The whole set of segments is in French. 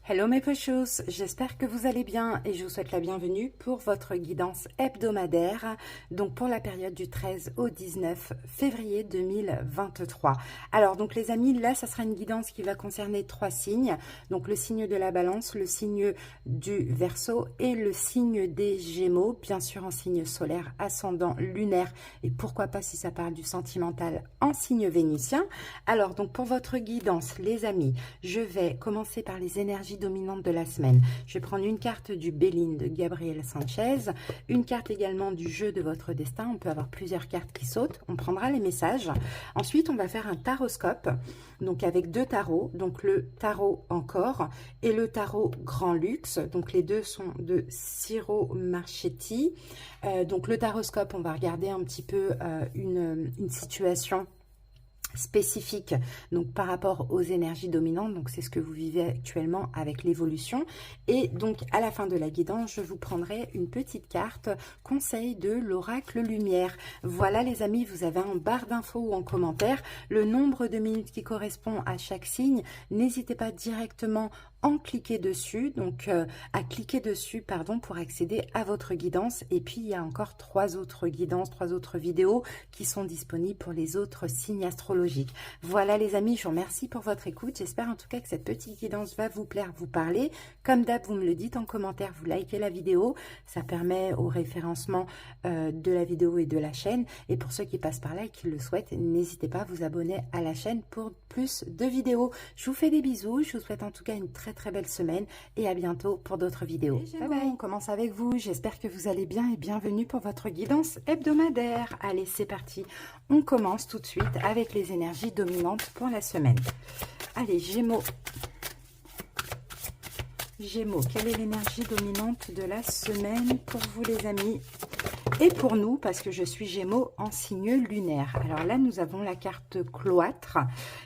Hello mes pochos, j'espère que vous allez bien et je vous souhaite la bienvenue pour votre guidance hebdomadaire, donc pour la période du 13 au 19 février 2023. Alors donc les amis, là ça sera une guidance qui va concerner 3 signes, donc le signe de la balance, le signe du Verseau et le signe des Gémeaux, bien sûr en signe solaire, ascendant, lunaire et pourquoi pas si ça parle du sentimental en signe vénitien. Alors donc pour votre guidance les amis, je vais commencer par les énergies dominante de la semaine. Je vais prendre une carte du Béline de Gabriel Sanchez, une carte également du jeu de votre destin. On peut avoir plusieurs cartes qui sautent. On prendra les messages. Ensuite, on va faire un taroscope, donc avec 2 tarots, donc le tarot encore et le tarot Grand Luxe. Donc les deux sont de Ciro Marchetti. Donc le taroscope, on va regarder un petit peu une situation spécifique donc par rapport aux énergies dominantes, donc c'est ce que vous vivez actuellement avec l'évolution. Et donc à la fin de la guidance, je vous prendrai une petite carte conseil de l'oracle lumière. Voilà les amis, vous avez en barre d'infos ou en commentaire le nombre de minutes qui correspond à chaque signe. N'hésitez pas directement en cliquer dessus, donc à cliquer dessus pardon, pour accéder à votre guidance. Et puis il y a encore 3 autres guidances, 3 autres vidéos qui sont disponibles pour les autres signes astrologiques. Voilà les amis, je vous remercie pour votre écoute. J'espère en tout cas que cette petite guidance va vous plaire, vous parler. Comme d'hab, vous me le dites en commentaire, vous likez la vidéo, ça permet au référencement de la vidéo et de la chaîne. Et pour ceux qui passent par là et qui le souhaitent, n'hésitez pas à vous abonner à la chaîne pour plus de vidéos. Je vous fais des bisous, je vous souhaite en tout cas une très belle semaine et à bientôt pour d'autres vidéos. Bye bye, on commence avec vous, j'espère que vous allez bien et bienvenue pour votre guidance hebdomadaire. Allez, c'est parti, on commence tout de suite avec les énergies dominantes pour la semaine. Allez, Gémeaux. Gémeaux, quelle est l'énergie dominante de la semaine pour vous les amis? Et pour nous, parce que je suis Gémeaux en signe lunaire. Alors là, nous avons la carte cloître.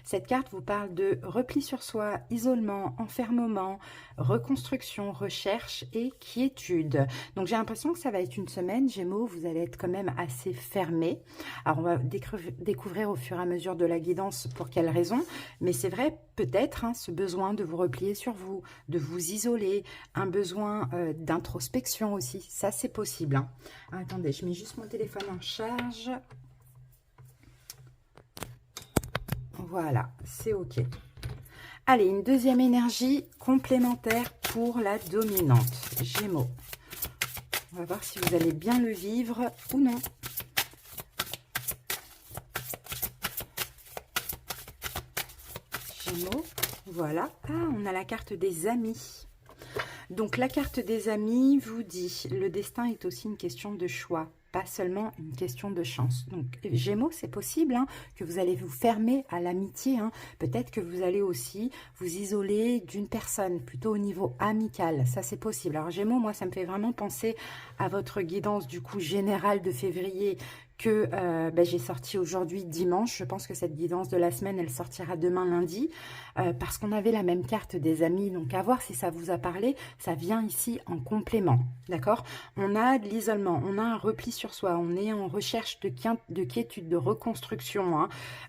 Cette carte vous parle de repli sur soi, isolement, enfermement, reconstruction, recherche et quiétude. Donc j'ai l'impression que ça va être une semaine, Gémeaux, vous allez être quand même assez fermé. Alors on va découvrir au fur et à mesure de la guidance pour quelles raisons. Mais c'est vrai, peut-être, hein, ce besoin de vous replier sur vous, de vous isoler, un besoin d'introspection aussi. Ça, c'est possible. Hein. Attendez, je mets juste mon téléphone en charge. Voilà, c'est OK. Allez, une deuxième énergie complémentaire pour la dominante. Gémeaux. On va voir si vous allez bien le vivre ou non. Gémeaux, voilà. Ah, on a la carte des amis. Donc la carte des amis vous dit, le destin est aussi une question de choix, pas seulement une question de chance. Donc Gémeaux, c'est possible hein, que vous allez vous fermer à l'amitié. Hein. Peut-être que vous allez aussi vous isoler d'une personne, plutôt au niveau amical. Ça, c'est possible. Alors Gémeaux, moi, ça me fait vraiment penser à votre guidance du coup générale de février que j'ai sorti aujourd'hui dimanche. Je pense que cette guidance de la semaine, elle sortira demain lundi, parce qu'on avait la même carte des amis. Donc à voir si ça vous a parlé, ça vient ici en complément, d'accord? On a de l'isolement, on a un repli sur soi, on est en recherche de quiétude, de reconstruction,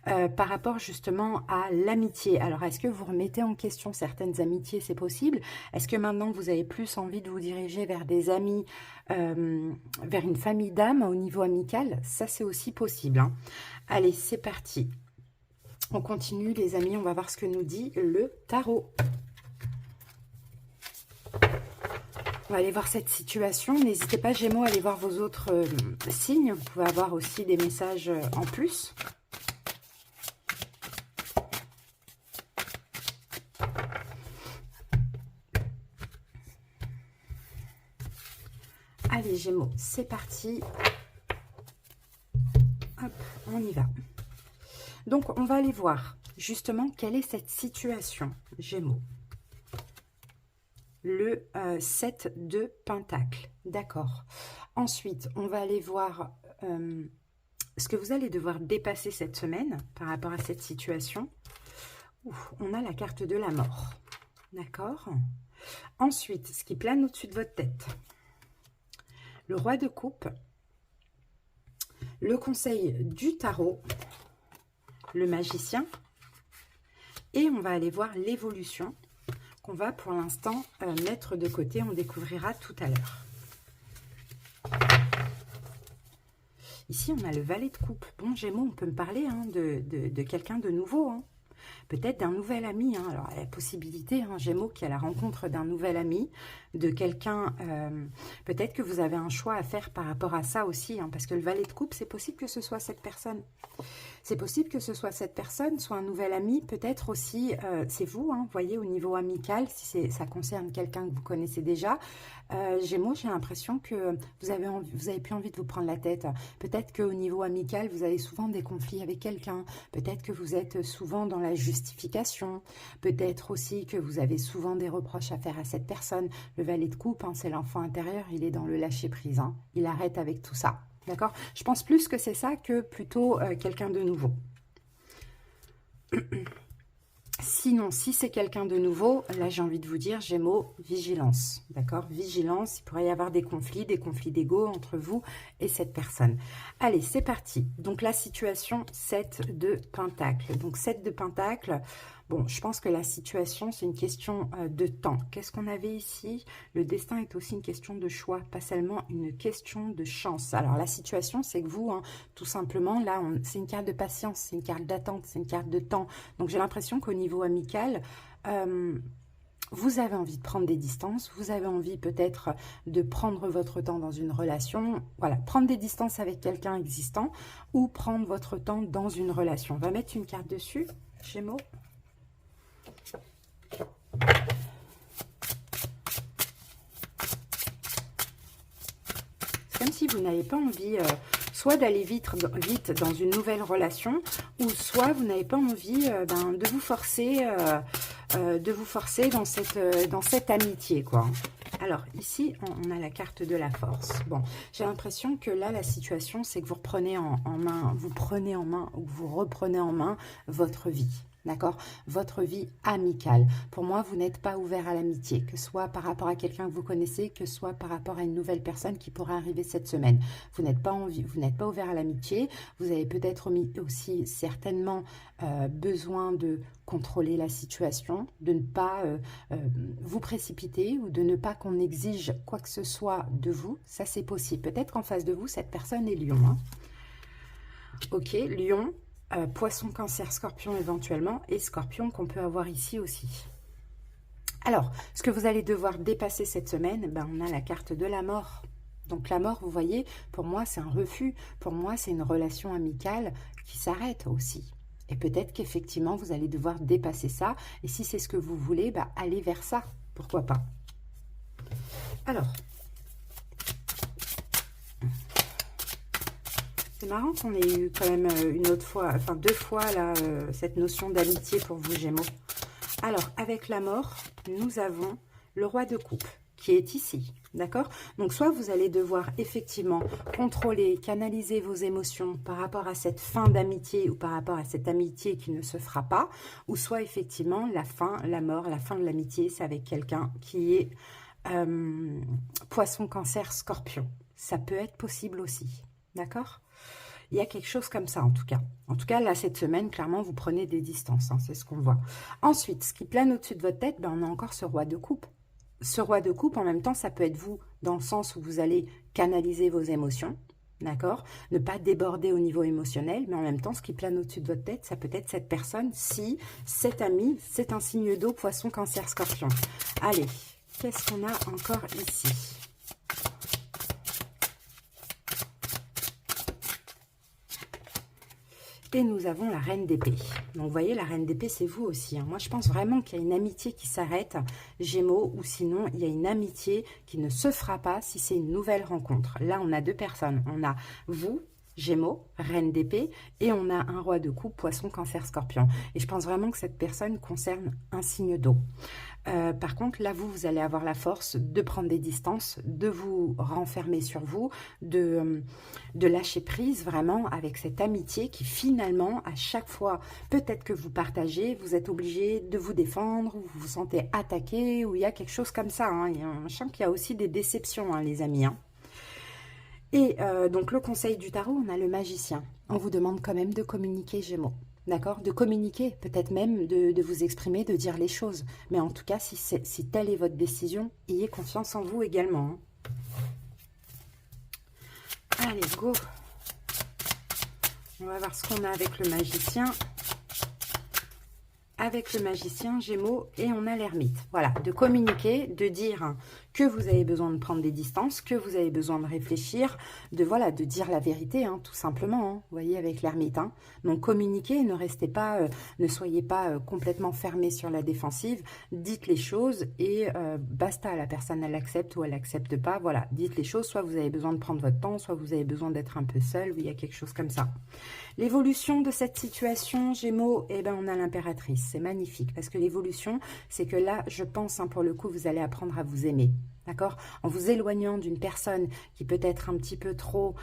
hein, par rapport justement à l'amitié. Alors est-ce que vous remettez en question certaines amitiés? C'est possible. Est-ce que maintenant vous avez plus envie de vous diriger vers des amis, vers une famille d'âme au niveau amical? Ça, c'est aussi possible. Hein. Allez, c'est parti. On continue, les amis. On va voir ce que nous dit le tarot. On va aller voir cette situation. N'hésitez pas, Gémeaux, à aller voir vos autres signes. Vous pouvez avoir aussi des messages en plus. Allez, Gémeaux, c'est parti. Hop, on y va. Donc, on va aller voir justement quelle est cette situation, Gémeaux. Le 7 de Pentacle, d'accord. Ensuite, on va aller voir ce que vous allez devoir dépasser cette semaine par rapport à cette situation. Ouf, on a la carte de la mort, d'accord. Ensuite, ce qui plane au-dessus de votre tête. Le roi de coupe, le conseil du tarot, le magicien, et on va aller voir l'évolution qu'on va pour l'instant mettre de côté. On découvrira tout à l'heure. Ici, on a le valet de coupe. Bon, Gémeaux, on peut me parler hein, de quelqu'un de nouveau. Hein. Peut-être d'un nouvel ami. Hein. Alors, la possibilité, hein, Gémeaux, qui est à la rencontre d'un nouvel ami, de quelqu'un... peut-être que vous avez un choix à faire par rapport à ça aussi. Hein, parce que le valet de coupe, c'est possible que ce soit cette personne. C'est possible que ce soit cette personne, soit un nouvel ami. Peut-être aussi, c'est vous, hein, voyez, au niveau amical, si ça concerne quelqu'un que vous connaissez déjà. Gémeaux, j'ai l'impression que vous avez plus envie de vous prendre la tête. Peut-être qu'au niveau amical, vous avez souvent des conflits avec quelqu'un. Peut-être que vous êtes souvent dans la justification. Peut-être aussi que vous avez souvent des reproches à faire à cette personne. Le valet de coupe, hein, c'est l'enfant intérieur, il est dans le lâcher-prise. Hein. Il arrête avec tout ça. D'accord? Je pense plus que c'est ça que plutôt quelqu'un de nouveau. Sinon, si c'est quelqu'un de nouveau, là j'ai envie de vous dire, Gémeaux, vigilance. D'accord? Vigilance, il pourrait y avoir des conflits d'ego entre vous et cette personne. Allez, c'est parti. Donc la situation 7 de Pentacle. Donc 7 de Pentacle, bon, je pense que la situation, c'est une question de temps. Qu'est-ce qu'on avait ici? Le destin est aussi une question de choix, pas seulement une question de chance. Alors la situation, c'est que vous, hein, tout simplement, là, c'est une carte de patience, c'est une carte d'attente, c'est une carte de temps. Donc j'ai l'impression qu'au niveau amical, vous avez envie de prendre des distances, vous avez envie peut-être de prendre votre temps dans une relation, voilà, prendre des distances avec quelqu'un existant ou prendre votre temps dans une relation. On va mettre une carte dessus, Gémeaux. C'est comme si vous n'avez pas envie soit d'aller vite dans une nouvelle relation, ou soit vous n'avez pas envie de vous forcer dans cette amitié, quoi. Alors, ici, on a la carte de la force. Bon, j'ai l'impression que là, la situation, c'est que vous reprenez en main, ou vous reprenez en main votre vie. D'accord? Votre vie amicale. Pour moi, vous n'êtes pas ouvert à l'amitié, que ce soit par rapport à quelqu'un que vous connaissez, que ce soit par rapport à une nouvelle personne qui pourrait arriver cette semaine. Vous n'êtes pas ouvert à l'amitié. Vous avez peut-être aussi certainement besoin de contrôler la situation, de ne pas vous précipiter ou de ne pas qu'on exige quoi que ce soit de vous. Ça, c'est possible. Peut-être qu'en face de vous, cette personne est Lion. Hein. Ok, Lion. Poisson, Cancer, Scorpion éventuellement, et Scorpion qu'on peut avoir ici aussi. Alors, ce que vous allez devoir dépasser cette semaine, ben, on a la carte de la mort. Donc la mort, vous voyez, pour moi c'est un refus, pour moi c'est une relation amicale qui s'arrête aussi. Et peut-être qu'effectivement vous allez devoir dépasser ça, et si c'est ce que vous voulez, ben, allez vers ça, pourquoi pas. Alors, c'est marrant qu'on ait eu quand même une autre fois, enfin 2 fois là, cette notion d'amitié pour vous Gémeaux. Alors, avec la mort, nous avons le roi de coupe qui est ici, d'accord? Donc, soit vous allez devoir effectivement contrôler, canaliser vos émotions par rapport à cette fin d'amitié ou par rapport à cette amitié qui ne se fera pas, ou soit effectivement la fin, la mort, la fin de l'amitié, c'est avec quelqu'un qui est Poisson, Cancer, Scorpion. Ça peut être possible aussi, d'accord? Il y a quelque chose comme ça en tout cas. En tout cas, là, cette semaine, clairement, vous prenez des distances. Hein, c'est ce qu'on voit. Ensuite, ce qui plane au-dessus de votre tête, ben, on a encore ce roi de coupe. Ce roi de coupe, en même temps, ça peut être vous dans le sens où vous allez canaliser vos émotions. D'accord? Ne pas déborder au niveau émotionnel. Mais en même temps, ce qui plane au-dessus de votre tête, ça peut être cette personne si cet ami, c'est un signe d'eau, Poisson, Cancer, Scorpion. Allez, qu'est-ce qu'on a encore ici ? Et nous avons la reine d'épée. Donc, vous voyez, la reine d'épée, c'est vous aussi. Hein. Moi, je pense vraiment qu'il y a une amitié qui s'arrête, Gémeaux, ou sinon, il y a une amitié qui ne se fera pas si c'est une nouvelle rencontre. Là, on a 2 personnes. On a vous, Gémeaux, reine d'épée, et on a un roi de coupe, Poisson, Cancer, Scorpion. Et je pense vraiment que cette personne concerne un signe d'eau. Par contre, là, vous allez avoir la force de prendre des distances, de vous renfermer sur vous, de lâcher prise vraiment avec cette amitié qui finalement, à chaque fois, peut-être que vous partagez, vous êtes obligé de vous défendre, vous vous sentez attaqué, ou il y a quelque chose comme ça. Hein. Je sens qu'il y a aussi des déceptions, hein, les amis. Hein. Et donc, le conseil du tarot, on a le magicien. On vous demande quand même de communiquer, Gémeaux. d'accord? De communiquer, peut-être même de vous exprimer, de dire les choses. Mais en tout cas, si telle est votre décision, ayez confiance en vous également. Hein. Allez, go! On va voir ce qu'on a avec le magicien. Avec le magicien Gémeaux et on a l'ermite. Voilà, de communiquer, de dire que vous avez besoin de prendre des distances, que vous avez besoin de réfléchir, voilà, de dire la vérité, hein, tout simplement. Hein, vous voyez, avec l'ermite. Hein. Donc, communiquez, ne restez pas, ne soyez pas complètement fermé sur la défensive. Dites les choses et basta, la personne, elle accepte ou elle accepte pas. Voilà, dites les choses. Soit vous avez besoin de prendre votre temps, soit vous avez besoin d'être un peu seul, ou il y a quelque chose comme ça. L'évolution de cette situation, Gémeaux, eh ben, on a l'impératrice. C'est magnifique parce que l'évolution, c'est que là, je pense, hein, pour le coup, vous allez apprendre à vous aimer. D'accord? En vous éloignant d'une personne qui peut être un petit peu trop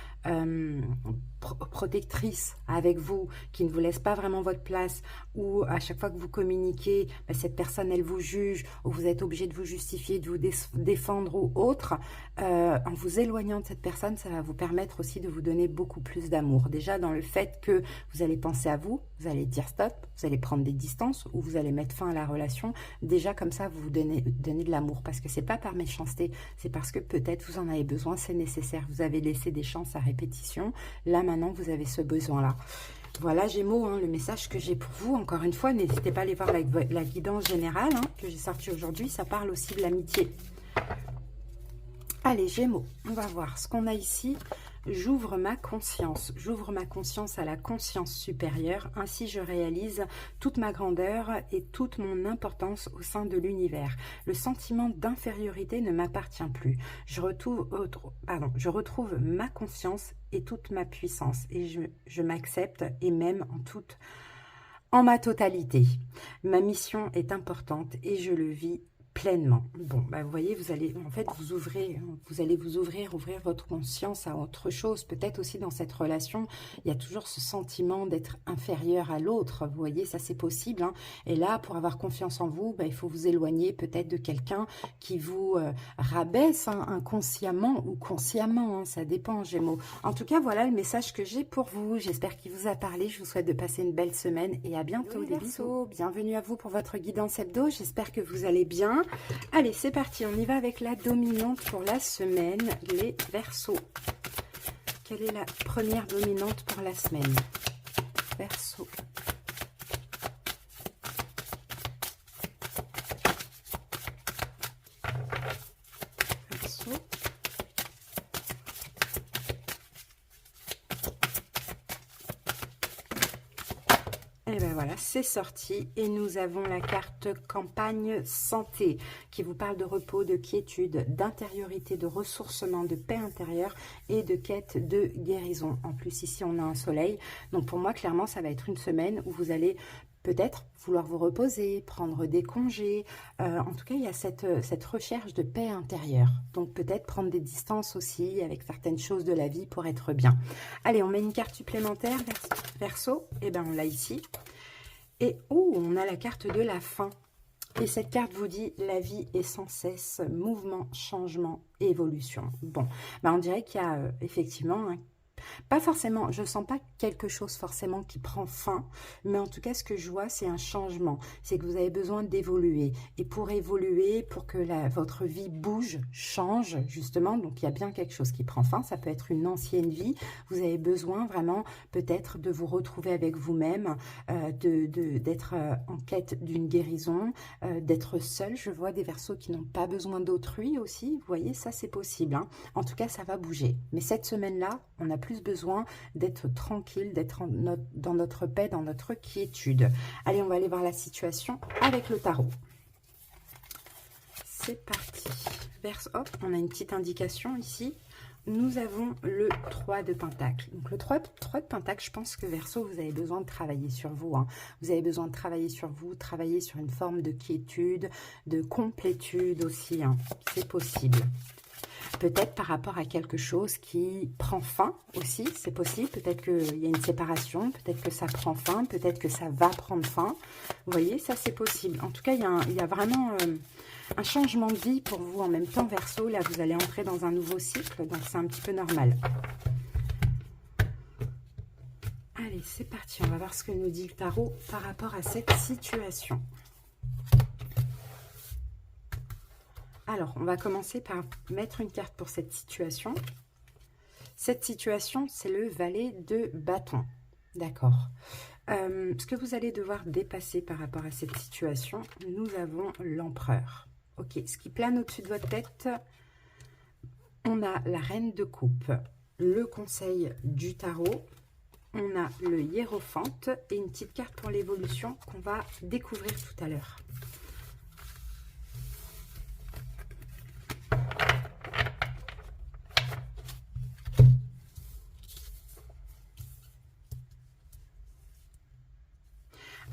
protectrice avec vous, qui ne vous laisse pas vraiment votre place, ou à chaque fois que vous communiquez, bah, cette personne, elle vous juge, ou vous êtes obligé de vous justifier, de vous défendre ou autre, en vous éloignant de cette personne, ça va vous permettre aussi de vous donner beaucoup plus d'amour. Déjà, dans le fait que vous allez penser à vous, vous allez dire stop, vous allez prendre des distances, ou vous allez mettre fin à la relation. Déjà, comme ça, vous vous donnez de l'amour, parce que c'est pas par méchanceté, c'est parce que peut-être vous en avez besoin, c'est nécessaire. Vous avez laissé des chances à répétition. Là, maintenant, vous avez ce besoin-là. Voilà, Gémeaux, hein, le message que j'ai pour vous. Encore une fois, n'hésitez pas à aller voir la guidance générale hein, que j'ai sortie aujourd'hui. Ça parle aussi de l'amitié. Allez, Gémeaux, on va voir ce qu'on a ici. J'ouvre ma conscience. J'ouvre ma conscience à la conscience supérieure. Ainsi, je réalise toute ma grandeur et toute mon importance au sein de l'univers. Le sentiment d'infériorité ne m'appartient plus. Je retrouve ma conscience et toute ma puissance. Et je m'accepte et m'aime en ma totalité. Ma mission est importante et je le vis pleinement. Bon, bah vous voyez, vous allez en fait ouvrir votre conscience à autre chose. Peut-être aussi dans cette relation, il y a toujours ce sentiment d'être inférieur à l'autre. Vous voyez, ça c'est possible. Hein. Et là, pour avoir confiance en vous, bah, il faut vous éloigner peut-être de quelqu'un qui vous rabaisse hein, inconsciemment ou consciemment. Hein, ça dépend, Gémeaux. En tout cas, voilà le message que j'ai pour vous. J'espère qu'il vous a parlé. Je vous souhaite de passer une belle semaine et à bientôt les Verseaux. Bienvenue à vous pour votre guidance hebdo. J'espère que vous allez bien. Allez, c'est parti, on y va avec la dominante pour la semaine, les Verseaux. Quelle est la première dominante pour la semaine? Verseaux. Verseaux. Et bien voilà, c'est sorti et nous avons la carte campagne santé qui vous parle de repos, de quiétude, d'intériorité, de ressourcement, de paix intérieure et de quête de guérison. En plus ici on a un soleil, donc pour moi clairement ça va être une semaine où vous allez peut-être vouloir vous reposer, prendre des congés. En tout cas, il y a cette recherche de paix intérieure. Donc peut-être prendre des distances aussi avec certaines choses de la vie pour être bien. Allez, on met une carte supplémentaire, Verseau. Et bien, on l'a ici. Et oh, on a la carte de la fin. Et cette carte vous dit, la vie est sans cesse mouvement, changement, évolution. Bon, ben on dirait qu'il y a effectivement pas forcément, je ne sens pas quelque chose forcément qui prend fin, mais en tout cas, ce que je vois, c'est un changement. C'est que vous avez besoin d'évoluer. Et pour évoluer, pour que votre vie bouge, change, justement, donc il y a bien quelque chose qui prend fin. Ça peut être une ancienne vie. Vous avez besoin vraiment peut-être de vous retrouver avec vous-même, d'être en quête d'une guérison, d'être seul. Je vois des Verseaux qui n'ont pas besoin d'autrui aussi. Vous voyez, ça, c'est possible. Hein. En tout cas, ça va bouger. Mais cette semaine-là, on a plus besoin d'être tranquille, d'être dans notre paix, dans notre quiétude. Allez, on va aller voir la situation avec le tarot. C'est parti. Hop, on a une petite indication ici. Nous avons le 3 de Pentacle. Donc le 3 de Pentacle, je pense que Verseau, vous avez besoin de travailler sur vous. Hein. Vous avez besoin de travailler sur vous, travailler sur une forme de quiétude, de complétude aussi. Hein. C'est possible. Peut-être par rapport à quelque chose qui prend fin aussi, c'est possible. Peut-être qu'il y a une séparation, peut-être que ça prend fin, peut-être que ça va prendre fin. Vous voyez, ça c'est possible. En tout cas, il y a vraiment un changement de vie pour vous en même temps, Verseau. Là, vous allez entrer dans un nouveau cycle, donc c'est un petit peu normal. Allez, Allez, c'est parti. On va voir ce que nous dit le tarot par rapport à cette situation. Alors, on va commencer par mettre une carte pour cette situation. Cette situation, c'est le valet de bâton. D'accord. Ce que vous allez devoir dépasser par rapport à cette situation, nous avons l'empereur. Ok, ce qui plane au-dessus de votre tête, on a la reine de coupe, le conseil du tarot, on a le hiérophante et une petite carte pour l'évolution qu'on va découvrir tout à l'heure.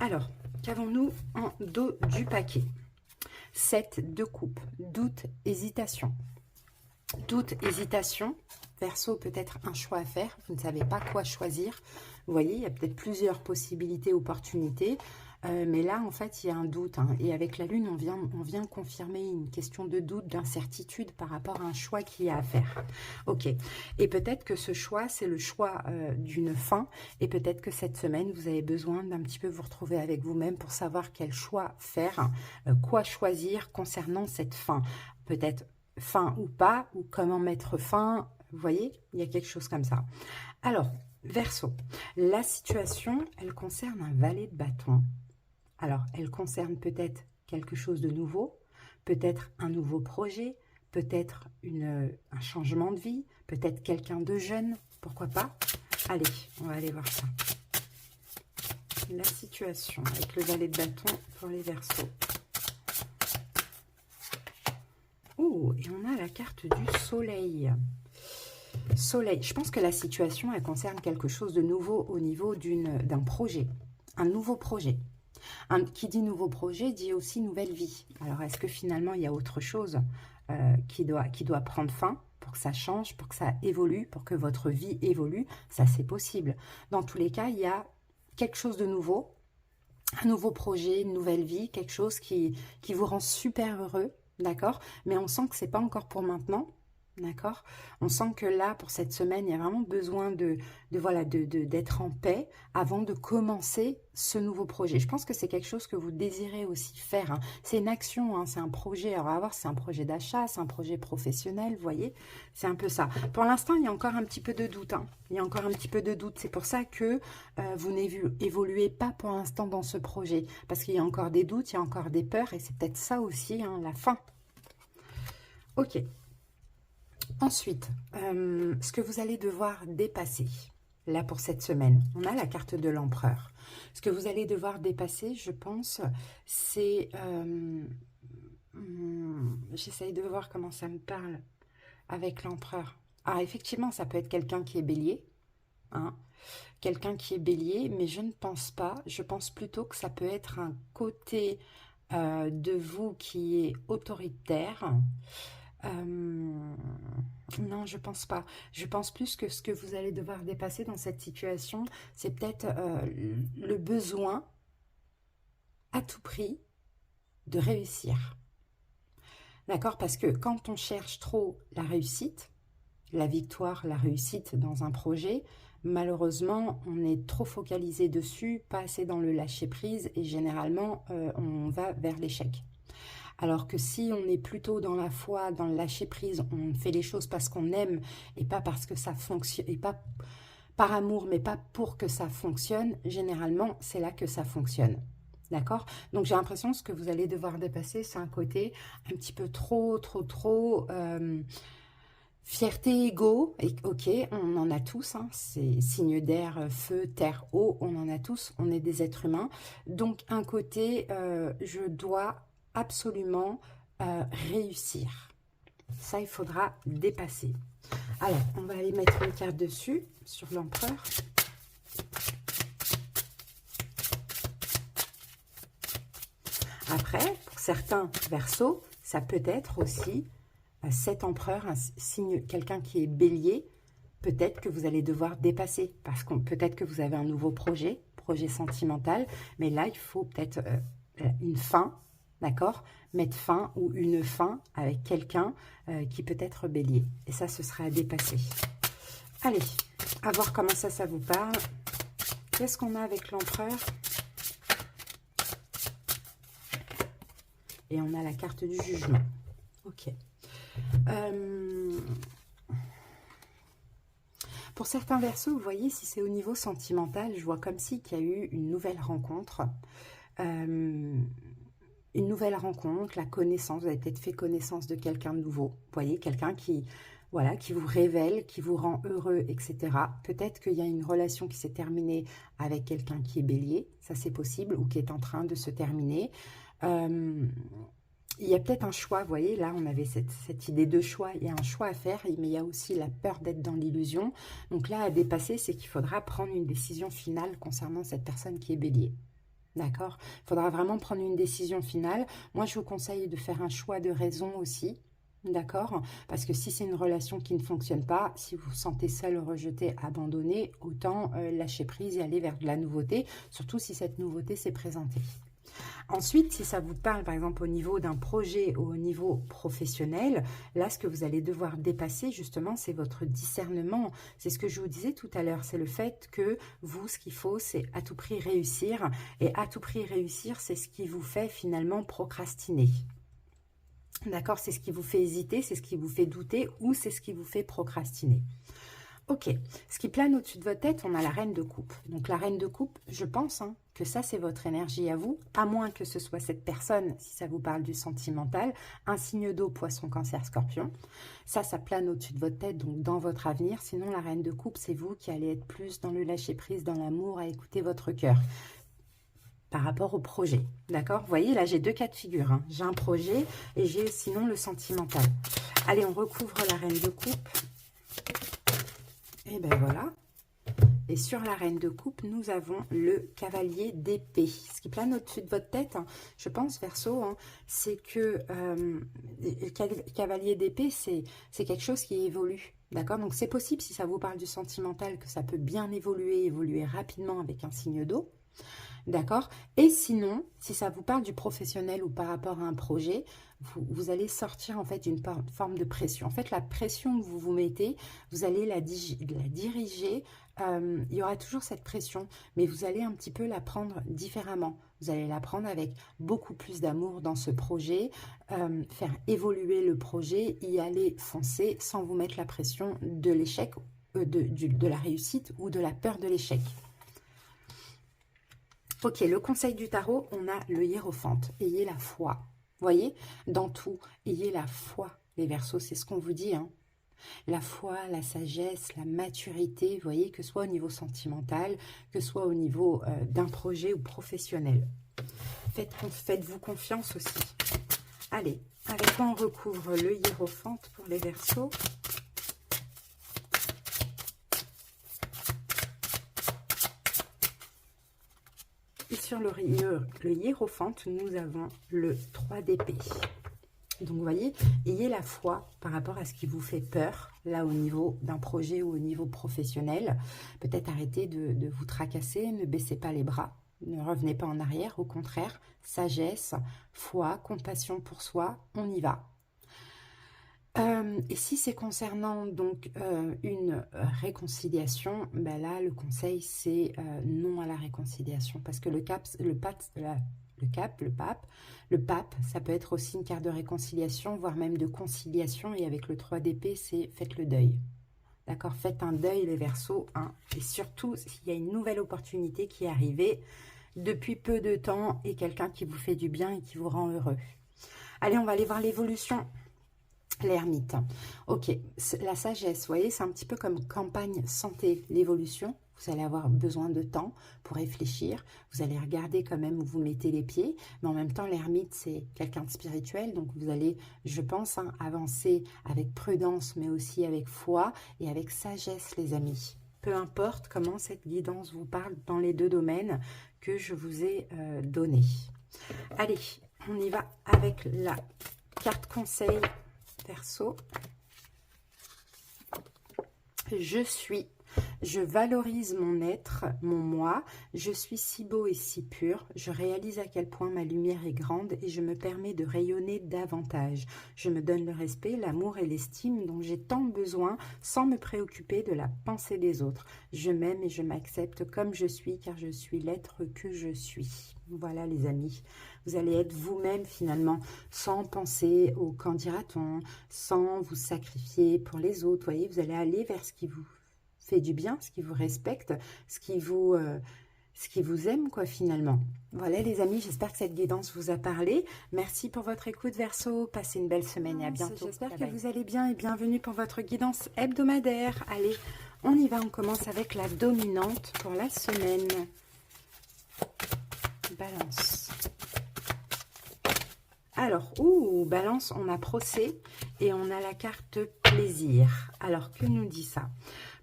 Alors, qu'avons-nous en dos du paquet? 7 de coupe, doute, hésitation. Doute, hésitation, Verseau, peut-être un choix à faire, vous ne savez pas quoi choisir. Vous voyez, il y a peut-être plusieurs possibilités, opportunités, mais là, en fait, il y a un doute. Hein, et avec la Lune, on vient confirmer une question de doute, d'incertitude par rapport à un choix qu'il y a à faire. Ok, et peut-être que ce choix, c'est le choix d'une fin, et peut-être que cette semaine, vous avez besoin d'un petit peu vous retrouver avec vous-même pour savoir quel choix faire, quoi choisir concernant cette fin. Peut-être fin ou pas, ou comment mettre fin. Vous voyez, il y a quelque chose comme ça. Alors, Verseau, la situation, elle concerne un valet de bâton. Alors, elle concerne peut-être quelque chose de nouveau, peut-être un nouveau projet, peut-être un changement de vie, peut-être quelqu'un de jeune, pourquoi pas. Allez, on va aller voir ça. La situation avec le valet de bâton pour les Verseaux. Oh, et on a la carte du soleil. Soleil, je pense que la situation, elle concerne quelque chose de nouveau au niveau d'un projet. Un nouveau projet. Qui dit nouveau projet, dit aussi nouvelle vie. Alors, est-ce que finalement, il y a autre chose qui doit prendre fin pour que ça change, pour que ça évolue, pour que votre vie évolue? Ça, c'est possible. Dans tous les cas, il y a quelque chose de nouveau, un nouveau projet, une nouvelle vie, quelque chose qui vous rend super heureux, d'accord? Mais on sent que c'est pas encore pour maintenant. D'accord? On sent que là, pour cette semaine, il y a vraiment besoin d'être en paix avant de commencer ce nouveau projet. Je pense que c'est quelque chose que vous désirez aussi faire. Hein. C'est une action, hein, c'est un projet. Alors, à voir, c'est un projet d'achat, c'est un projet professionnel, vous voyez? C'est un peu ça. Pour l'instant, il y a encore un petit peu de doute. Hein. Il y a encore un petit peu de doute. C'est pour ça que vous n'évoluez pas pour l'instant dans ce projet. Parce qu'il y a encore des doutes, il y a encore des peurs. Et c'est peut-être ça aussi, hein, la fin. Ok. Ensuite, ce que vous allez devoir dépasser, là pour cette semaine, on a la carte de l'empereur. Ce que vous allez devoir dépasser, je pense, c'est... j'essaye de voir comment ça me parle avec l'empereur. Ah, effectivement, ça peut être quelqu'un qui est bélier, hein, quelqu'un qui est bélier, mais je ne pense pas. Je pense plutôt que ça peut être un côté de vous qui est autoritaire. Non, je pense pas. Je pense plus que ce que vous allez devoir dépasser dans cette situation, c'est peut-être le besoin à tout prix de réussir. D'accord? Parce que quand on cherche trop la réussite, la victoire, la réussite dans un projet, malheureusement, on est trop focalisé dessus, pas assez dans le lâcher-prise et généralement, on va vers l'échec. Alors que si on est plutôt dans la foi, dans le lâcher-prise, on fait les choses parce qu'on aime et pas parce que ça fonctionne, et pas par amour, mais pas pour que ça fonctionne, généralement, c'est là que ça fonctionne. D'accord? Donc, j'ai l'impression que ce que vous allez devoir dépasser, c'est un côté un petit peu trop fierté, ego. Et, ok, on en a tous, hein, c'est signe d'air, feu, terre, eau, on en a tous, on est des êtres humains. Donc, un côté, je dois absolument réussir. Ça, il faudra dépasser. Alors, on va aller mettre une carte dessus, sur l'empereur. Après, pour certains Verseaux, ça peut être aussi cet empereur, un signe, quelqu'un qui est bélier, peut-être que vous allez devoir dépasser, parce que peut-être que vous avez un nouveau projet sentimental, mais là, il faut peut-être une fin. D'accord? Mettre fin ou une fin avec quelqu'un qui peut être bélier. Et ça, ce sera à dépasser. Allez, à voir comment ça vous parle. Qu'est-ce qu'on a avec l'empereur? Et on a la carte du jugement. Ok. Pour certains Verseaux, vous voyez, si c'est au niveau sentimental, je vois comme si qu'il y a eu une nouvelle rencontre. Une nouvelle rencontre, la connaissance, vous avez peut-être fait connaissance de quelqu'un de nouveau. Vous voyez, quelqu'un qui, voilà, qui vous révèle, qui vous rend heureux, etc. Peut-être qu'il y a une relation qui s'est terminée avec quelqu'un qui est bélier, ça c'est possible, ou qui est en train de se terminer. Il y a peut-être un choix, vous voyez, là on avait cette idée de choix, il y a un choix à faire, mais il y a aussi la peur d'être dans l'illusion. Donc là, à dépasser, c'est qu'il faudra prendre une décision finale concernant cette personne qui est bélier. D'accord? Il faudra vraiment prendre une décision finale. Moi, je vous conseille de faire un choix de raison aussi. D'accord? Parce que si c'est une relation qui ne fonctionne pas, si vous vous sentez seul, rejeté, abandonné, autant lâcher prise et aller vers de la nouveauté, surtout si cette nouveauté s'est présentée. Ensuite, si ça vous parle, par exemple, au niveau d'un projet ou au niveau professionnel, là, ce que vous allez devoir dépasser, justement, c'est votre discernement. C'est ce que je vous disais tout à l'heure, c'est le fait que vous, ce qu'il faut, c'est à tout prix réussir. Et à tout prix réussir, c'est ce qui vous fait finalement procrastiner. D'accord? C'est ce qui vous fait hésiter, c'est ce qui vous fait douter ou c'est ce qui vous fait procrastiner. Ok, ce qui plane au-dessus de votre tête, on a la reine de coupe. Donc la reine de coupe, je pense que ça c'est votre énergie à vous, à moins que ce soit cette personne, si ça vous parle du sentimental, un signe d'eau, poisson, cancer, scorpion. Ça plane au-dessus de votre tête, donc dans votre avenir. Sinon la reine de coupe, c'est vous qui allez être plus dans le lâcher-prise, dans l'amour, à écouter votre cœur. Par rapport au projet, d'accord? Vous voyez, là j'ai deux cas de figure. J'ai un projet et j'ai sinon le sentimental. Allez, on recouvre la reine de coupe. Et ben voilà. Et sur la reine de coupe, nous avons le cavalier d'épée. Ce qui plane au-dessus de votre tête, je pense, Verseau, c'est que le cavalier d'épée, c'est quelque chose qui évolue. D'accord? Donc c'est possible, si ça vous parle du sentimental, que ça peut bien évoluer rapidement avec un signe d'eau. D'accord? Et sinon, si ça vous parle du professionnel ou par rapport à un projet, vous allez sortir en fait d'une forme de pression. En fait, la pression que vous vous mettez, vous allez la diriger. Il y aura toujours cette pression, mais vous allez un petit peu la prendre différemment. Vous allez la prendre avec beaucoup plus d'amour dans ce projet, faire évoluer le projet, y aller foncer sans vous mettre la pression de l'échec, de la réussite ou de la peur de l'échec. Ok, le conseil du tarot, on a le hiérophante. Ayez la foi. Vous voyez, dans tout, ayez la foi, les Verseaux, c'est ce qu'on vous dit. La foi, la sagesse, la maturité, vous voyez, que ce soit au niveau sentimental, que ce soit au niveau d'un projet ou professionnel. Faites-vous confiance aussi. Allez, avec quoi on recouvre le hiérophante pour les Verseaux? Et sur le hiérophante, nous avons le 3 d'épée. Donc, vous voyez, ayez la foi par rapport à ce qui vous fait peur, là, au niveau d'un projet ou au niveau professionnel. Peut-être arrêtez de vous tracasser, ne baissez pas les bras, ne revenez pas en arrière. Au contraire, sagesse, foi, compassion pour soi, on y va. Et si c'est concernant donc une réconciliation, ben là le conseil c'est non à la réconciliation, parce que le pape, ça peut être aussi une carte de réconciliation, voire même de conciliation, et avec le 3 d'épée, c'est faites le deuil. D'accord, faites un deuil les Verseaux, et surtout s'il y a une nouvelle opportunité qui est arrivée depuis peu de temps et quelqu'un qui vous fait du bien et qui vous rend heureux. Allez, on va aller voir l'évolution. L'ermite. Ok, la sagesse, vous voyez, c'est un petit peu comme campagne santé, l'évolution. Vous allez avoir besoin de temps pour réfléchir. Vous allez regarder quand même où vous mettez les pieds. Mais en même temps, l'ermite, c'est quelqu'un de spirituel. Donc, vous allez, je pense, avancer avec prudence, mais aussi avec foi et avec sagesse, les amis. Peu importe comment cette guidance vous parle dans les deux domaines que je vous ai donnés. Allez, on y va avec la carte conseil Verseau. Je suis Je valorise mon être, mon moi. Je suis si beau et si pur. Je réalise à quel point ma lumière est grande et je me permets de rayonner davantage. Je me donne le respect, l'amour et l'estime dont j'ai tant besoin sans me préoccuper de la pensée des autres. Je m'aime et je m'accepte comme je suis car je suis l'être que je suis. Voilà les amis, vous allez être vous-même finalement, sans penser au qu'en dira-t-on, sans vous sacrifier pour les autres. Voyez, vous allez aller vers ce qui vous fait du bien, ce qui vous respecte, ce qui vous aime quoi finalement. Voilà les amis, j'espère que cette guidance vous a parlé. Merci pour votre écoute Verseau, passez une belle semaine et à bientôt. J'espère que vous allez bien et bienvenue pour votre guidance hebdomadaire. Allez, on y va, on commence avec la dominante pour la semaine. Balance. Alors, Balance, on a procès et on a la carte plaisir. Alors, que nous dit ça?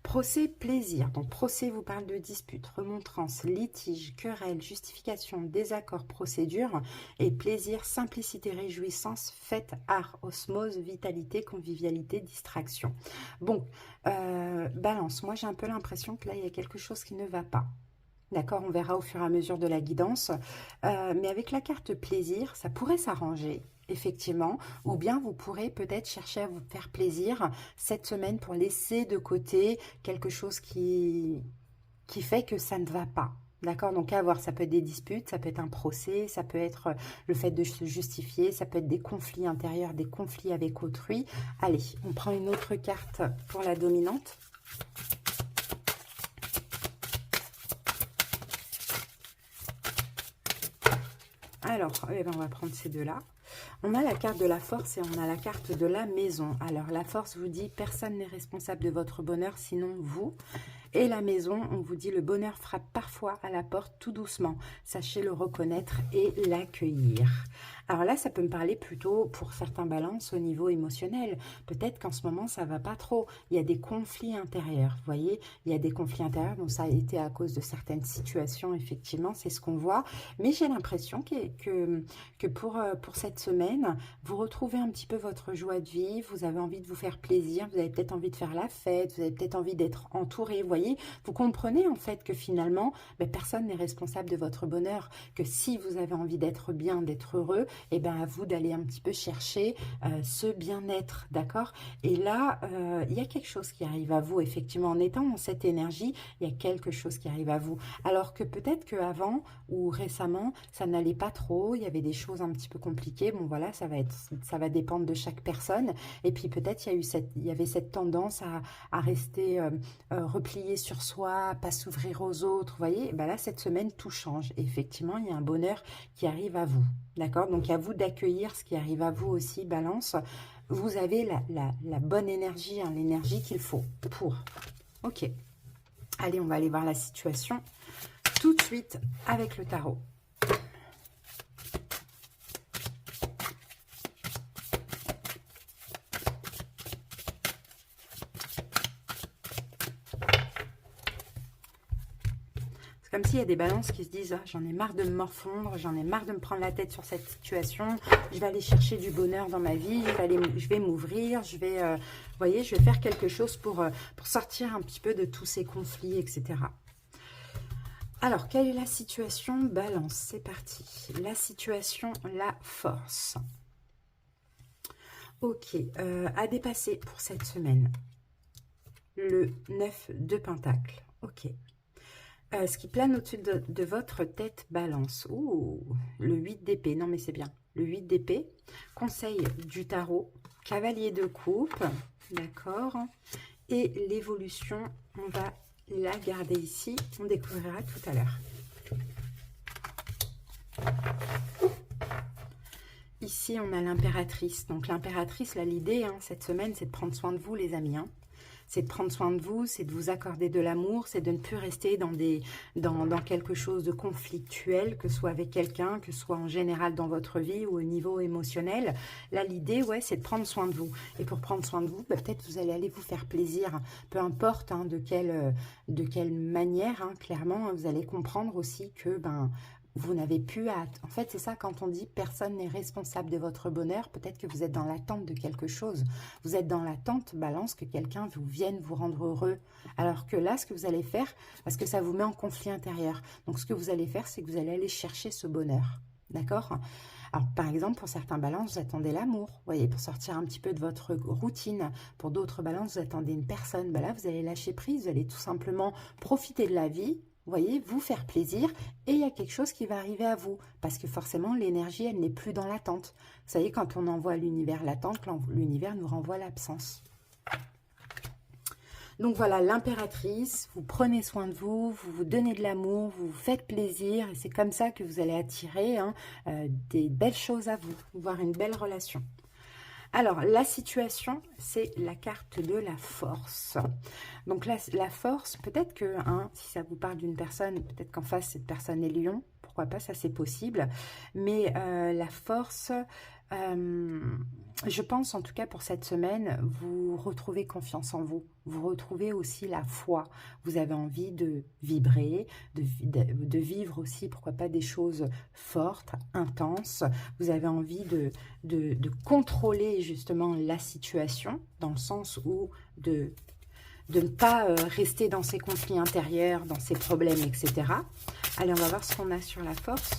Procès, plaisir. Donc, procès vous parle de dispute, remontrance, litige, querelle, justification, désaccord, procédure. Et plaisir, simplicité, réjouissance, fête, art, osmose, vitalité, convivialité, distraction. Bon, Balance, moi j'ai un peu l'impression que là, il y a quelque chose qui ne va pas. D'accord, on verra au fur et à mesure de la guidance. Mais avec la carte plaisir, ça pourrait s'arranger, effectivement. Ou bien vous pourrez peut-être chercher à vous faire plaisir cette semaine pour laisser de côté quelque chose qui fait que ça ne va pas. D'accord, donc à voir, ça peut être des disputes, ça peut être un procès, ça peut être le fait de se justifier, ça peut être des conflits intérieurs, des conflits avec autrui. Allez, on prend une autre carte pour la dominante. Alors, eh ben, on va prendre ces deux-là. On a la carte de la force et on a la carte de la maison. Alors, la force vous dit, personne n'est responsable de votre bonheur, sinon vous. Et la maison, on vous dit, le bonheur frappe parfois à la porte tout doucement. Sachez le reconnaître et l'accueillir. Alors là, ça peut me parler plutôt pour certains balances au niveau émotionnel. Peut-être qu'en ce moment, ça va pas trop. Il y a des conflits intérieurs, vous voyez. Il y a des conflits intérieurs, donc ça a été à cause de certaines situations, effectivement, c'est ce qu'on voit. Mais j'ai l'impression que pour cette semaine, vous retrouvez un petit peu votre joie de vivre, vous avez envie de vous faire plaisir, vous avez peut-être envie de faire la fête, vous avez peut-être envie d'être entouré, vous voyez. Vous comprenez en fait que finalement, personne n'est responsable de votre bonheur, que si vous avez envie d'être bien, d'être heureux, et bien à vous d'aller un petit peu chercher ce bien-être, d'accord? Et là, il y a quelque chose qui arrive à vous, effectivement, en étant dans cette énergie, il y a quelque chose qui arrive à vous. Alors que peut-être qu'avant ou récemment, ça n'allait pas trop, il y avait des choses un petit peu compliquées, bon voilà, ça va dépendre de chaque personne, et puis peut-être il y avait cette tendance à rester replié sur soi, pas s'ouvrir aux autres, vous voyez, ben là, cette semaine, tout change. Et effectivement, il y a un bonheur qui arrive à vous, d'accord? Donc, à vous d'accueillir ce qui arrive à vous aussi, Balance. Vous avez la bonne énergie, hein, l'énergie qu'il faut pour. Ok. Allez, on va aller voir la situation tout de suite avec le tarot. Comme s'il y a des balances qui se disent ah, j'en ai marre de me morfondre, j'en ai marre de me prendre la tête sur cette situation, je vais aller chercher du bonheur dans ma vie, je vais m'ouvrir, je vais, vous voyez, je vais faire quelque chose pour sortir un petit peu de tous ces conflits, etc. Alors, quelle est la situation? Balance, c'est parti. La situation, la force. Ok, à dépasser pour cette semaine. Le 9 de Pentacle, ok. Ce qui plane au-dessus de votre tête, Balance. Ouh, le 8 d'épée. Non, mais c'est bien. Le 8 d'épée. Conseil du tarot. Cavalier de coupe. D'accord. Et l'évolution, on va la garder ici. On découvrira tout à l'heure. Ici, on a l'impératrice. Donc, l'impératrice, là, l'idée, hein, cette semaine, c'est de prendre soin de vous, les amis, hein. C'est de prendre soin de vous, c'est de vous accorder de l'amour, c'est de ne plus rester dans quelque chose de conflictuel, que ce soit avec quelqu'un, que ce soit en général dans votre vie ou au niveau émotionnel. Là, l'idée, ouais, c'est de prendre soin de vous. Et pour prendre soin de vous, peut-être vous allez aller vous faire plaisir, peu importe de quelle manière, hein, clairement, vous allez comprendre aussi que vous n'avez plus à... En fait, c'est ça quand on dit personne n'est responsable de votre bonheur. Peut-être que vous êtes dans l'attente de quelque chose. Vous êtes dans l'attente, balance, que quelqu'un vienne vous rendre heureux. Alors que là, ce que vous allez faire, parce que ça vous met en conflit intérieur. Donc, ce que vous allez faire, c'est que vous allez aller chercher ce bonheur. D'accord ? Alors, par exemple, pour certains balances, vous attendez l'amour. Vous voyez, pour sortir un petit peu de votre routine. Pour d'autres balances, vous attendez une personne. Ben là, vous allez lâcher prise. Vous allez tout simplement profiter de la vie. Vous voyez, vous faire plaisir, et il y a quelque chose qui va arriver à vous, parce que forcément, l'énergie, elle n'est plus dans l'attente. Vous savez, quand on envoie à l'univers l'attente, l'univers nous renvoie l'absence. Donc voilà, l'impératrice, vous prenez soin de vous, vous vous donnez de l'amour, vous vous faites plaisir, et c'est comme ça que vous allez attirer des belles choses à vous, voire une belle relation. Alors, la situation, c'est la carte de la force. Donc, la force, peut-être que, si ça vous parle d'une personne, peut-être qu'en face, cette personne est lion. Pourquoi pas, ça c'est possible. Mais la force, je pense en tout cas pour cette semaine, vous retrouvez confiance en vous. Vous retrouvez aussi la foi. Vous avez envie de vibrer, de vivre aussi, pourquoi pas, des choses fortes, intenses. Vous avez envie de contrôler justement la situation, dans le sens où de ne pas rester dans ces conflits intérieurs, dans ces problèmes, etc. Allez, on va voir ce qu'on a sur la force.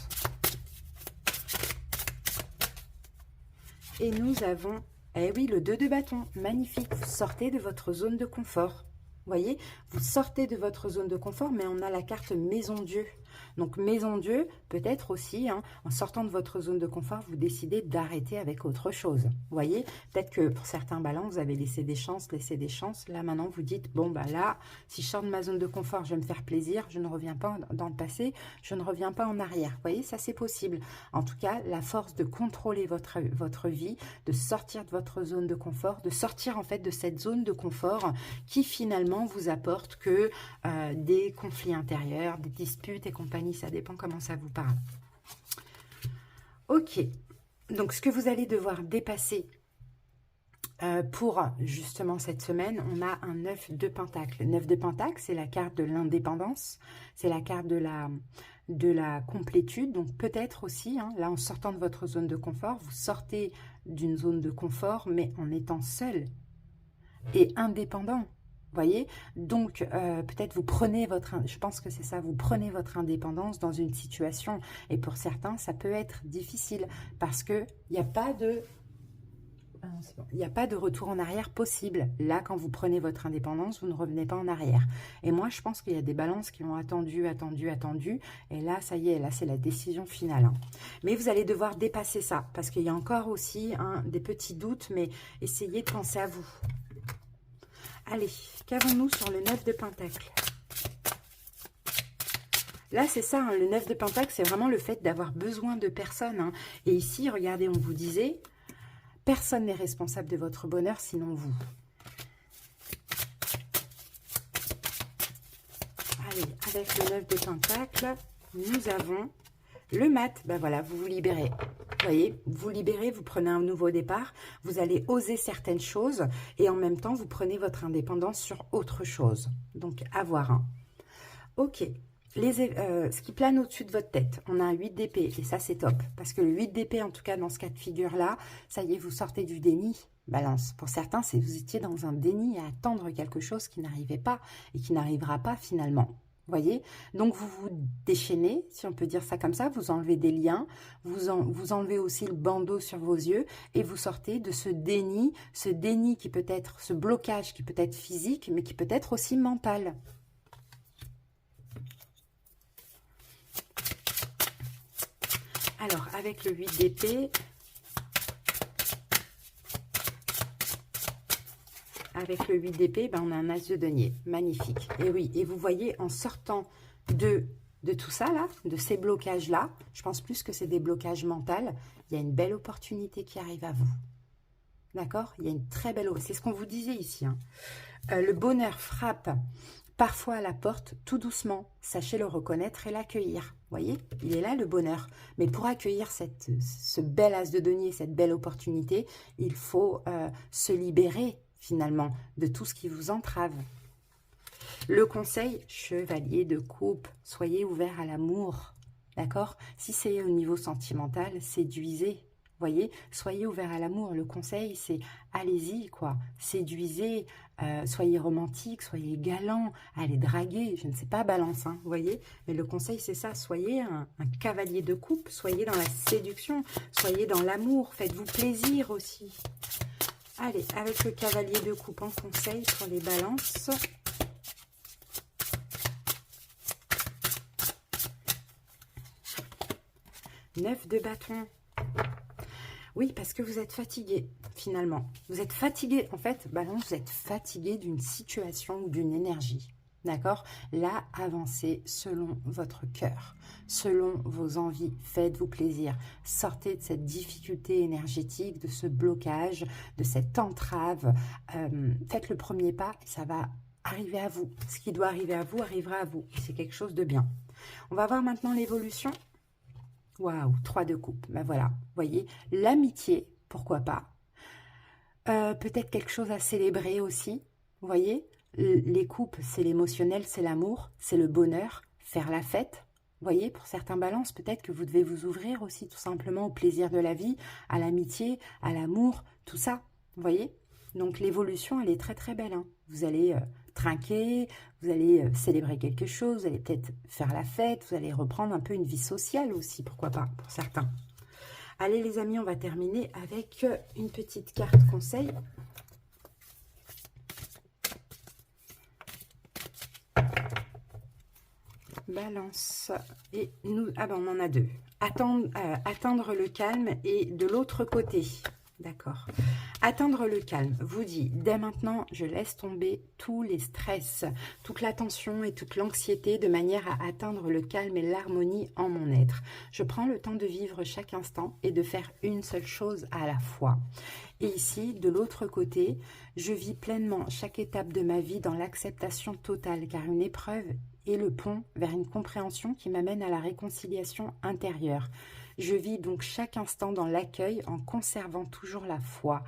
Et nous avons, eh oui, le 2 de bâton, magnifique. Vous sortez de votre zone de confort. Vous voyez, vous sortez de votre zone de confort, mais on a la carte Maison Dieu. Donc, Maison Dieu, peut-être aussi, en sortant de votre zone de confort, vous décidez d'arrêter avec autre chose. Vous voyez, peut-être que pour certains balances, vous avez laissé des chances. Là, maintenant, vous dites, bon, bah là, si je sors de ma zone de confort, je vais me faire plaisir, je ne reviens pas dans le passé, je ne reviens pas en arrière. Vous voyez, ça, c'est possible. En tout cas, la force de contrôler votre vie, de sortir de votre zone de confort, de sortir, en fait, de cette zone de confort qui, finalement, vous apporte que des conflits intérieurs, des disputes et compagnie, ça dépend comment ça vous parle. Ok, donc ce que vous allez devoir dépasser pour justement cette semaine, on a un 9 de Pentacle. 9 de Pentacle, c'est la carte de l'indépendance, c'est la carte de la complétude. Donc peut-être aussi, là en sortant de votre zone de confort, vous sortez d'une zone de confort, mais en étant seul et indépendant. Voyez, donc peut-être vous prenez je pense que c'est ça, vous prenez votre indépendance dans une situation, et pour certains ça peut être difficile parce que il n'y a pas de retour en arrière possible. Là, quand vous prenez votre indépendance, vous ne revenez pas en arrière. Et moi, je pense qu'il y a des balances qui ont attendu, et là, ça y est, là, c'est la décision finale. Mais vous allez devoir dépasser ça, parce qu'il y a encore aussi des petits doutes, mais essayez de penser à vous. Allez, qu'avons-nous sur le 9 de Pentacle? Là, c'est ça, le 9 de Pentacle, c'est vraiment le fait d'avoir besoin de personne. Et ici, regardez, on vous disait, personne n'est responsable de votre bonheur, sinon vous. Allez, avec le 9 de Pentacle, nous avons le mat. Ben voilà, vous vous libérez. Vous voyez, vous libérez, vous prenez un nouveau départ, vous allez oser certaines choses et en même temps, vous prenez votre indépendance sur autre chose. Donc, à voir. Ok, ce qui plane au-dessus de votre tête, on a un 8 d'épée et ça, c'est top. Parce que le 8 d'épée, en tout cas, dans ce cas de figure-là, ça y est, vous sortez du déni. Balance. Pour certains, c'est vous étiez dans un déni à attendre quelque chose qui n'arrivait pas et qui n'arrivera pas finalement. Voyez, donc vous vous déchaînez, si on peut dire ça comme ça, vous enlevez des liens, vous enlevez aussi le bandeau sur vos yeux et vous sortez de ce déni qui peut être, ce blocage qui peut être physique, mais qui peut être aussi mental. Alors, avec le 8 d'épée, avec le 8 d'épée, ben, on a un as de denier. Magnifique. Et oui, et vous voyez, en sortant de tout ça, là, de ces blocages-là, je pense plus que c'est des blocages mentaux, il y a une belle opportunité qui arrive à vous. D'accord? Il y a une très belle... C'est ce qu'on vous disait ici. Le bonheur frappe parfois à la porte, tout doucement. Sachez le reconnaître et l'accueillir. Vous voyez, il est là le bonheur. Mais pour accueillir ce bel as de denier, cette belle opportunité, il faut se libérer finalement de tout ce qui vous entrave. Le conseil, chevalier de coupe, soyez ouvert à l'amour. d'accord? Si c'est au niveau sentimental, séduisez. Voyez, soyez ouvert à l'amour. Le conseil, c'est allez-y, quoi. Séduisez, soyez romantique, soyez galant, allez draguer. Je ne sais pas, balance, hein, vous voyez. Mais le conseil, c'est ça. Soyez un cavalier de coupe, soyez dans la séduction, soyez dans l'amour, faites-vous plaisir aussi. Allez, avec le cavalier de coupe en conseil pour les balances. Neuf de bâton. Oui, parce que vous êtes fatigué, finalement. Vous êtes fatigué, en fait, balance, vous êtes fatigué d'une situation ou d'une énergie. D'accord? Là, avancez selon votre cœur, selon vos envies. Faites-vous plaisir. Sortez de cette difficulté énergétique, de ce blocage, de cette entrave. Faites le premier pas et ça va arriver à vous. Ce qui doit arriver à vous arrivera à vous. C'est quelque chose de bien. On va voir maintenant l'évolution. Waouh, 3 de coupe. Ben voilà, vous voyez, l'amitié, pourquoi pas. Peut-être quelque chose à célébrer aussi. Vous voyez, les coupes, c'est l'émotionnel, c'est l'amour, c'est le bonheur, faire la fête. Vous voyez, pour certains balances, peut-être que vous devez vous ouvrir aussi tout simplement au plaisir de la vie, à l'amitié, à l'amour, tout ça. Vous voyez? Donc l'évolution, elle est très très belle, hein. Vous allez trinquer, vous allez célébrer quelque chose, vous allez peut-être faire la fête, vous allez reprendre un peu une vie sociale aussi, pourquoi pas, pour certains. Allez les amis, on va terminer avec une petite carte conseil. Balance. Et nous, ah ben on en a deux. Atteindre le calme et de l'autre côté. D'accord. Atteindre le calme vous dit, dès maintenant, je laisse tomber tous les stress, toute la tension et toute l'anxiété de manière à atteindre le calme et l'harmonie en mon être. Je prends le temps de vivre chaque instant et de faire une seule chose à la fois. Et ici, de l'autre côté, je vis pleinement chaque étape de ma vie dans l'acceptation totale, car une épreuve est le pont vers une compréhension qui m'amène à la réconciliation intérieure. Je vis donc chaque instant dans l'accueil en conservant toujours la foi.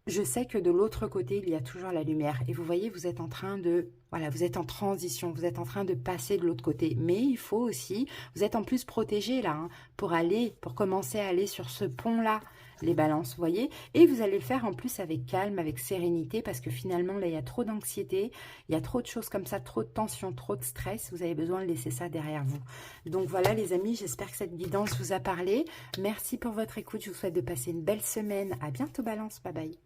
Je sais que de l'autre côté, il y a toujours la lumière. Et vous voyez, vous êtes en train de... Voilà, vous êtes en transition, vous êtes en train de passer de l'autre côté. Mais il faut aussi... Vous êtes en plus protégé là, hein, pour commencer à aller sur ce pont-là, les balances, vous voyez. Et vous allez le faire en plus avec calme, avec sérénité, parce que finalement, là, il y a trop d'anxiété, il y a trop de choses comme ça, trop de tension, trop de stress. Vous avez besoin de laisser ça derrière vous. Donc voilà, les amis, j'espère que cette guidance vous a parlé. Merci pour votre écoute. Je vous souhaite de passer une belle semaine. À bientôt, balance. Bye bye.